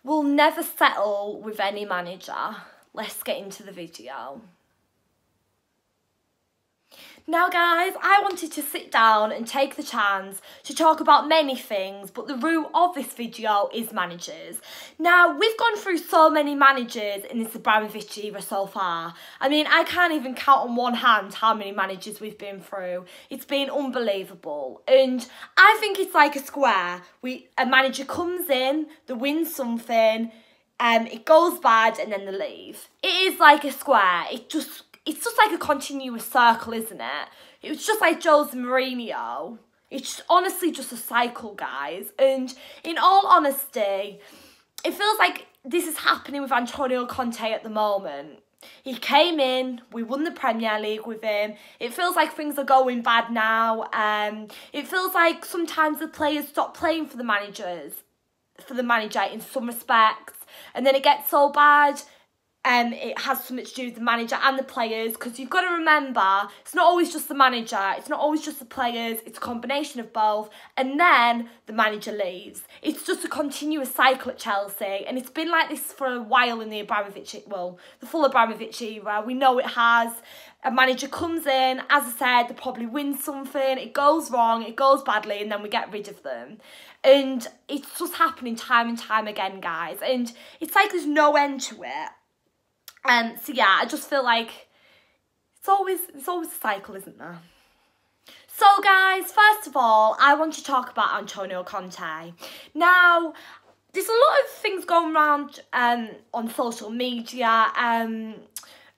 will never settle with any manager. Let's get into the video. Now guys, I wanted to sit down and take the chance to talk about many things, but the root of this video is managers. Now, we've gone through so many managers in this Abramovich era so far. I mean, I can't even count on one hand how many managers we've been through. It's been unbelievable. And I think it's like a square. A manager comes in, they win something, it goes bad, and then they leave. It is like a square. It's just like a continuous circle, isn't it? It was just like Jose Mourinho. It's honestly just a cycle, guys. And in all honesty, it feels like this is happening with Antonio Conte at the moment. He came in, we won the Premier League with him. It feels like things are going bad now. It feels like sometimes the players stop playing for the manager in some respects. And then it gets so bad. It has so much to do with the manager and the players, because you've got to remember, it's not always just the manager, it's not always just the players, it's a combination of both, and then the manager leaves. It's just a continuous cycle at Chelsea, and it's been like this for a while in the full Abramovich era. We know it has. A manager comes in, as I said, they probably win something, it goes wrong, it goes badly, and then we get rid of them. And it's just happening time and time again, guys, and it's like there's no end to it. So yeah, I just feel like it's always a cycle, isn't there? So guys, first of all, I want to talk about Antonio Conte. Now, there's a lot of things going around on social media, and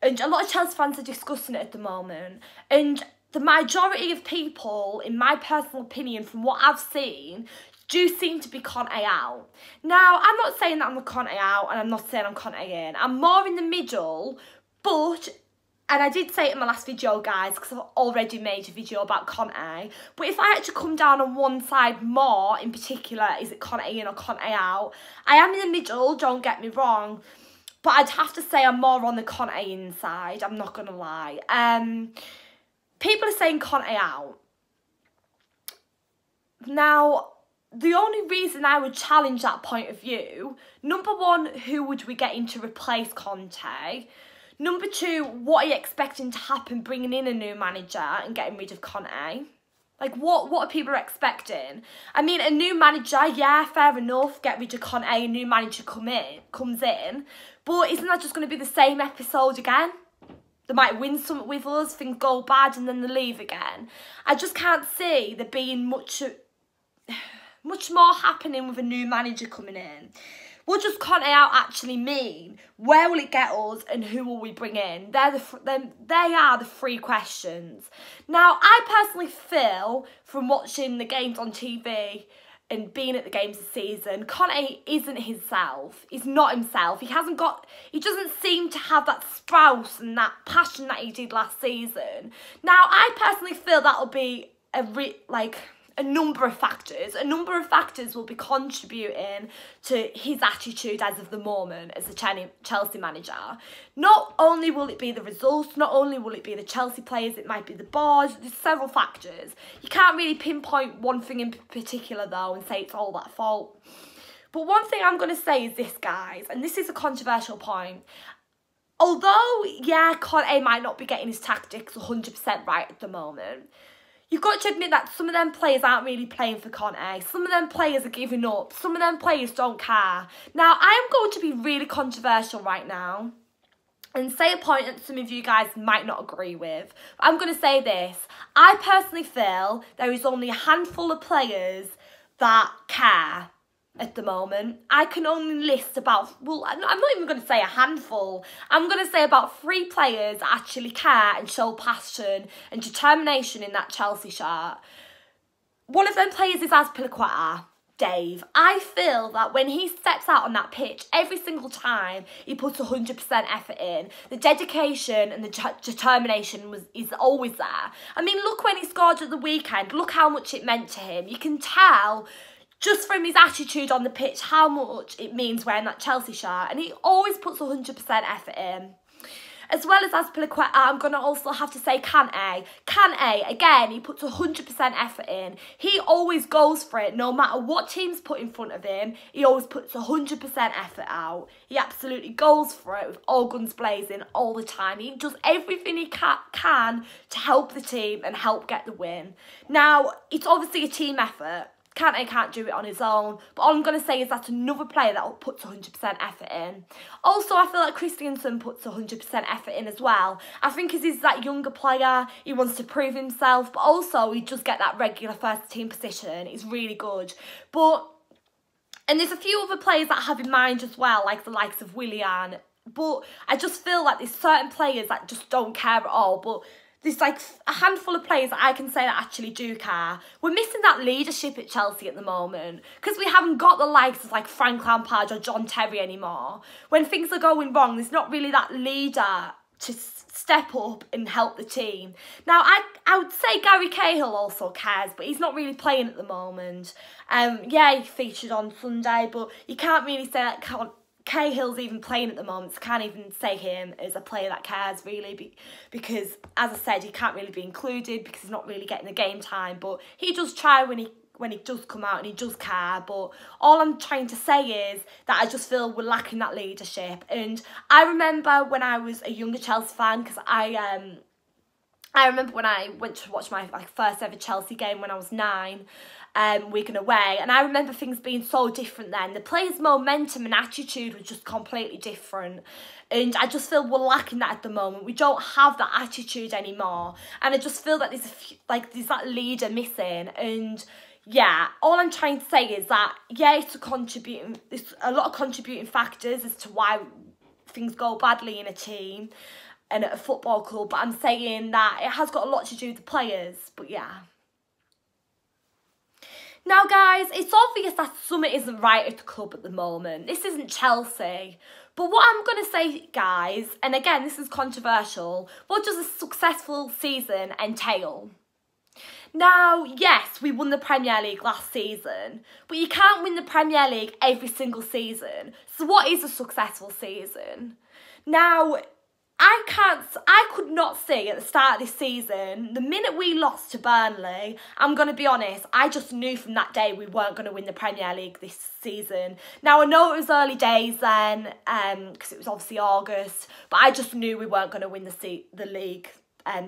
a lot of Chelsea fans are discussing it at the moment. And the majority of people, in my personal opinion, from what I've seen, do seem to be Conte out. Now, I'm not saying that I'm a Conte out, and I'm not saying I'm Conte in. I'm more in the middle, and I did say it in my last video, guys, because I've already made a video about Conte, but if I had to come down on one side more, in particular, is it Conte in or Conte out? I am in the middle, don't get me wrong, but I'd have to say I'm more on the Conte in side, I'm not going to lie. People are saying Conte out. Now, the only reason I would challenge that point of view, number one, who would we get in to replace Conte? Number two, what are you expecting to happen bringing in a new manager and getting rid of Conte? Like, what are people expecting? I mean, a new manager, yeah, fair enough, get rid of Conte, a new manager comes in, but isn't that just going to be the same episode again? They might win something with us, things go bad, and then they leave again. I just can't see there being much more happening with a new manager coming in. What does Conte out actually mean? Where will it get us, and who will we bring in? They are the three questions. Now, I personally feel, from watching the games on TV and being at the games this season, Conte isn't himself. He's not himself. He doesn't seem to have that sprout and that passion that he did last season. Now, I personally feel that'll be a number of factors. A number of factors will be contributing to his attitude as of the moment as a Chelsea manager. Not only will it be the results, not only will it be the Chelsea players, it might be the board. There's several factors. You can't really pinpoint one thing in particular though and say it's all that fault. But one thing I'm going to say is this, guys, and this is a controversial point. Although, yeah, Conte might not be getting his tactics 100% right at the moment, you've got to admit that some of them players aren't really playing for Conte. Some of them players are giving up. Some of them players don't care. Now, I am going to be really controversial right now and say a point that some of you guys might not agree with. I'm going to say this. I personally feel there is only a handful of players that care at the moment. I can only list about, well, I'm not even going to say a handful. I'm going to say about 3 players that actually care and show passion and determination in that Chelsea shirt. One of them players is Azpilicueta, Dave. I feel that when he steps out on that pitch, every single time he puts 100% effort in. The dedication and the determination is always there. I mean, look when he scored at the weekend. Look how much it meant to him. You can tell just from his attitude on the pitch how much it means wearing that Chelsea shirt. And he always puts 100% effort in. As well as Azpilicueta, I'm going to also have to say Conte. Conte, again, he puts 100% effort in. He always goes for it, no matter what team's put in front of him. He always puts 100% effort out. He absolutely goes for it with all guns blazing all the time. He does everything he can to help the team and help get the win. Now, it's obviously a team effort. Conte can't do it on his own, but all I'm going to say is that's another player that puts 100% effort in. Also, I feel like Christensen puts 100% effort in as well. I think as he's that younger player, he wants to prove himself, but also he does get that regular first team position. It's really good. And there's a few other players that I have in mind as well, like the likes of Willian, but I just feel like there's certain players that just don't care at all, but there's like a handful of players that I can say that actually do care. We're missing that leadership at Chelsea at the moment because we haven't got the likes of like Frank Lampard or John Terry anymore. When things are going wrong, there's not really that leader to step up and help the team. Now, I would say Gary Cahill also cares, but he's not really playing at the moment. Yeah, he featured on Sunday, but you can't really say that Cahill's even playing at the moment, so I can't even say him as a player that cares really, because as I said, he can't really be included because he's not really getting the game time, but he does try when he does come out and he does care. But all I'm trying to say is that I just feel we're lacking that leadership. And I remember when I was a younger Chelsea fan, because I remember when I went to watch my first ever Chelsea game when I was 9, Wigan away, and I remember things being so different then. The players' momentum and attitude was just completely different, and I just feel we're lacking that at the moment. We don't have that attitude anymore, and I just feel that there's that leader missing. And yeah, all I'm trying to say is that yeah, there's a lot of contributing factors as to why things go badly in a team and at a football club, but I'm saying that it has got a lot to do with the players. But yeah. Now guys, it's obvious that something isn't right at the club at the moment. This isn't Chelsea. But what I'm going to say, guys, and again, this is controversial, what does a successful season entail? Now, yes, we won the Premier League last season, but you can't win the Premier League every single season. So what is a successful season? Now, I could not see at the start of this season, the minute we lost to Burnley, I'm going to be honest, I just knew from that day we weren't going to win the Premier League this season. Now, I know it was early days then, because it was obviously August, but I just knew we weren't going to win the league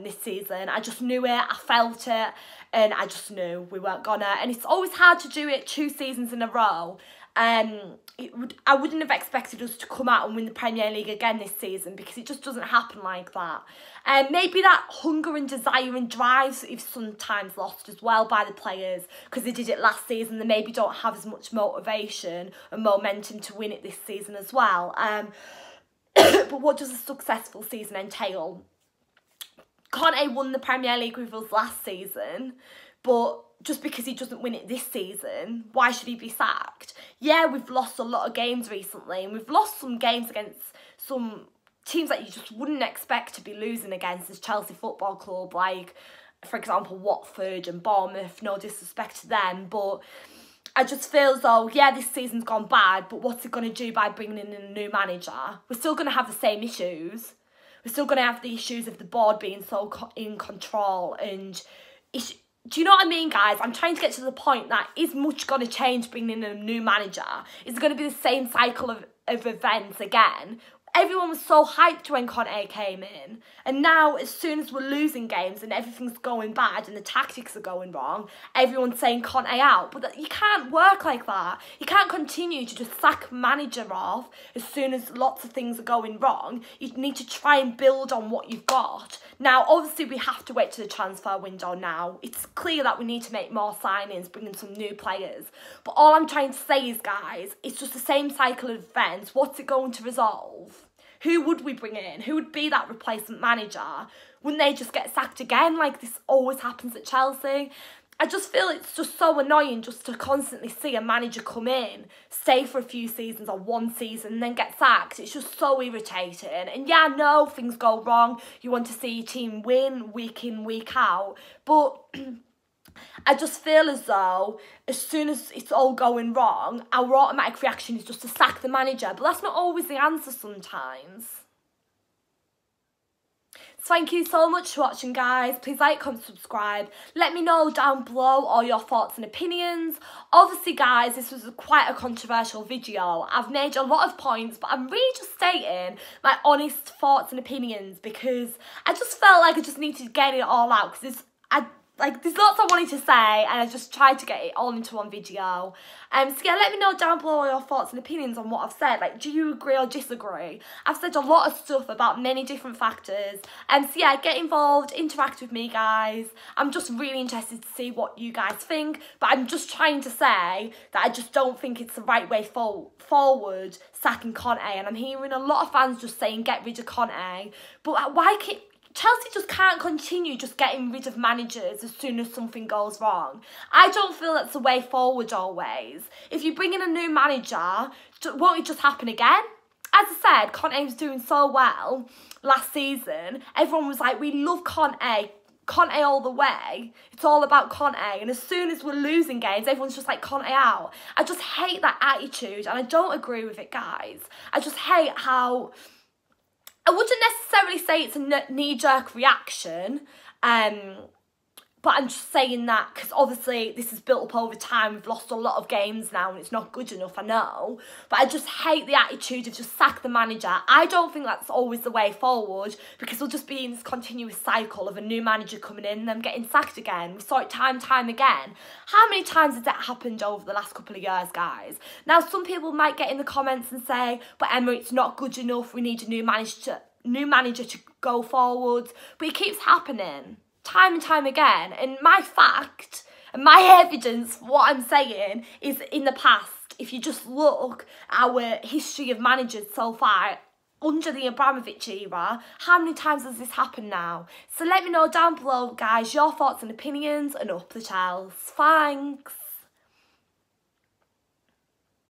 this season. I just knew it, I felt it, and I just knew we weren't gonna. And it's always hard to do it 2 seasons in a row. I wouldn't have expected us to come out and win the Premier League again this season, because it just doesn't happen like that. Maybe that hunger and desire and drive is sometimes lost as well by the players, because they did it last season. They maybe don't have as much motivation and momentum to win it this season as well. But what does a successful season entail? Conte won the Premier League with us last season, but just because he doesn't win it this season, why should he be sacked? Yeah, we've lost a lot of games recently, and we've lost some games against some teams that you just wouldn't expect to be losing against as Chelsea Football Club, like, for example, Watford and Bournemouth. No disrespect to them, but I just feel as though, yeah, this season's gone bad, but what's it going to do by bringing in a new manager? We're still going to have the same issues. We're still going to have the issues of the board being so in control, and do you know what I mean, guys? I'm trying to get to the point that is much going to change bringing in a new manager? Is it going to be the same cycle of events again? Everyone was so hyped when Conte came in, and now as soon as we're losing games and everything's going bad and the tactics are going wrong, everyone's saying Conte out. But you can't work like that. You can't continue to just sack a manager off as soon as lots of things are going wrong. You need to try and build on what you've got. Now, obviously, we have to wait to the transfer window now. It's clear that we need to make more signings, bring in some new players. But all I'm trying to say is, guys, it's just the same cycle of events. What's it going to resolve? Who would we bring in? Who would be that replacement manager? Wouldn't they just get sacked again like this always happens at Chelsea? I just feel it's just so annoying just to constantly see a manager come in, stay for a few seasons or 1 season and then get sacked. It's just so irritating. And yeah, I know things go wrong. You want to see your team win week in, week out. But I just feel as though as soon as it's all going wrong, our automatic reaction is just to sack the manager. But that's not always the answer sometimes. Thank you so much for watching, guys. Please like, comment, subscribe. Let me know down below all your thoughts and opinions. Obviously, guys, this was quite a controversial video. I've made a lot of points, but I'm really just stating my honest thoughts and opinions because I just felt like I just needed to get it all out because there's lots I wanted to say and I just tried to get it all into one video. So yeah, let me know down below your thoughts and opinions on what I've said. Like, do you agree or disagree? I've said a lot of stuff about many different factors. So yeah, get involved, interact with me, guys. I'm just really interested to see what you guys think. But I'm just trying to say that I just don't think it's the right way forward sacking Conte. And I'm hearing a lot of fans just saying get rid of Conte. But why can't Chelsea just can't continue just getting rid of managers as soon as something goes wrong? I don't feel that's the way forward always. If you bring in a new manager, won't it just happen again? As I said, Conte was doing so well last season. Everyone was like, we love Conte. Conte all the way. It's all about Conte. And as soon as we're losing games, everyone's just like, Conte out. I just hate that attitude and I don't agree with it, guys. I just hate how... I wouldn't necessarily say it's a knee-jerk reaction, but I'm just saying that because obviously this is built up over time. We've lost a lot of games now and it's not good enough, I know. But I just hate the attitude of just sack the manager. I don't think that's always the way forward because we'll just be in this continuous cycle of a new manager coming in and them getting sacked again. We saw it time again. How many times has that happened over the last couple of years, guys? Now, some people might get in the comments and say, but Emma, it's not good enough. We need a new manager to go forward. But it keeps happening time and time again. And my fact and my evidence for what I'm saying is in the past. If you just look at our history of managers so far under the Abramovich era, how many times has this happened now? So let me know down below, guys, your thoughts and opinions, and up the Chels. Thanks.